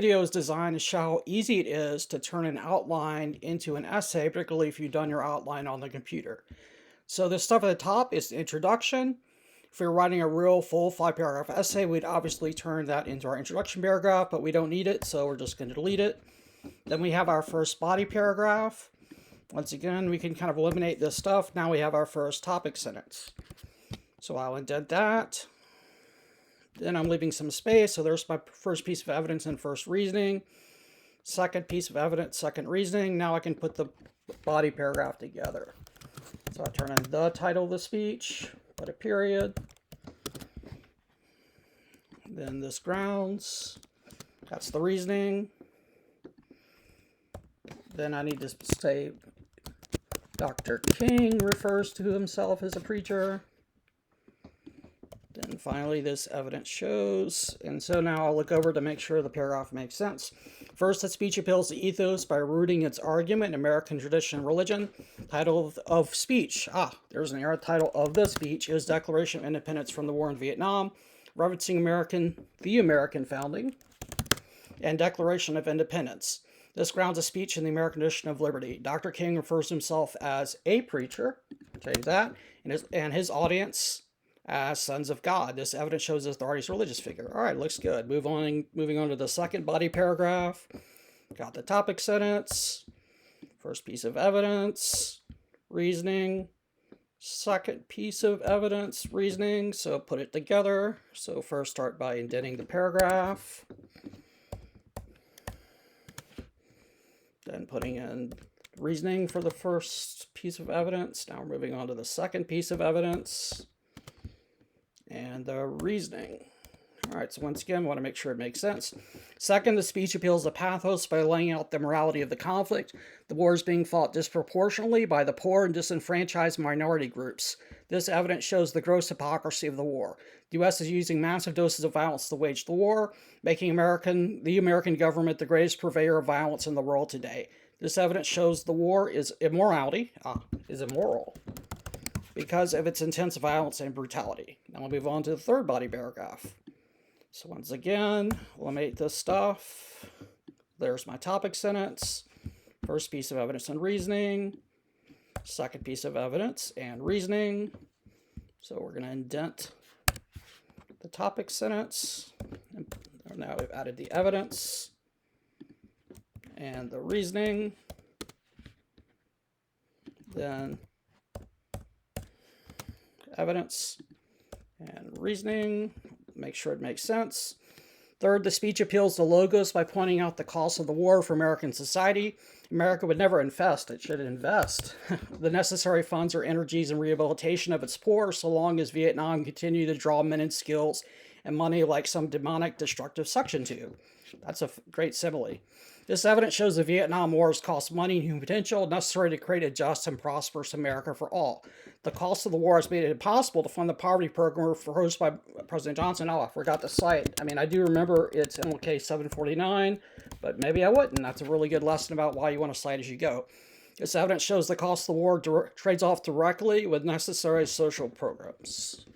Video is designed to show how easy it is to turn an outline into an essay, particularly if you've done your outline on the computer. So this stuff at the top is the introduction. If we were writing a real full 5-paragraph essay, we'd obviously turn that into our introduction paragraph, but we don't need it, so we're just going to delete it. Then we have our first body paragraph. Once again, we can kind of eliminate this stuff. Now we have our first topic sentence. So I'll indent that. Then I'm leaving some space, so there's my first piece of evidence and first reasoning. Second piece of evidence, second reasoning. Now I can put the body paragraph together. So I turn in the title of the speech, put a period. Then this grounds, that's the reasoning. Then I need to say Dr. King refers to himself as a preacher. Then finally, this evidence shows. And so now I'll look over to make sure the paragraph makes sense. First, the speech appeals to ethos by rooting its argument in American tradition and religion. Title of speech. There's an error. Title of the speech is Declaration of Independence from the War in Vietnam, referencing the American founding and Declaration of Independence. This grounds a speech in the American tradition of liberty. Dr. King refers to himself as a preacher, change that, and his audience as sons of God. This evidence shows his authority as a religious figure. All right, looks good. Moving on to the second body paragraph. Got the topic sentence, first piece of evidence, reasoning, second piece of evidence, reasoning. So put it together. So first start by indenting the paragraph. Then putting in reasoning for the first piece of evidence. Now we're moving on to the second piece of evidence and the reasoning. All right, so once again, we want to make sure it makes sense. Second, the speech appeals to pathos by laying out the morality of the conflict. The war is being fought disproportionately by the poor and disenfranchised minority groups. This evidence shows the gross hypocrisy of the war. The U.S. is using massive doses of violence to wage the war, making the American government the greatest purveyor of violence in the world today. This evidence shows the war is immoral because of its intense violence and brutality. Now we'll move on to the third body paragraph. So once again, eliminate this stuff. There's my topic sentence. First piece of evidence and reasoning. Second piece of evidence and reasoning. So we're going to indent the topic sentence. Now we've added the evidence and the reasoning. Then evidence and reasoning. Make sure it makes sense. Third, the speech appeals to logos by pointing out the cost of the war for American society. America would never infest, it should invest the necessary funds or energies in rehabilitation of its poor, so long as Vietnam continued to draw men and skills and money like some demonic destructive suction tube. That's a great simile. This evidence shows the Vietnam Wars cost money and human potential necessary to create a just and prosperous America for all. The cost of the war has made it impossible to fund the poverty program proposed by President Johnson. I forgot to cite. I do remember it's MLK 749, but maybe I wouldn't. That's a really good lesson about why you want to cite as you go. This evidence shows the cost of the war trades off directly with necessary social programs.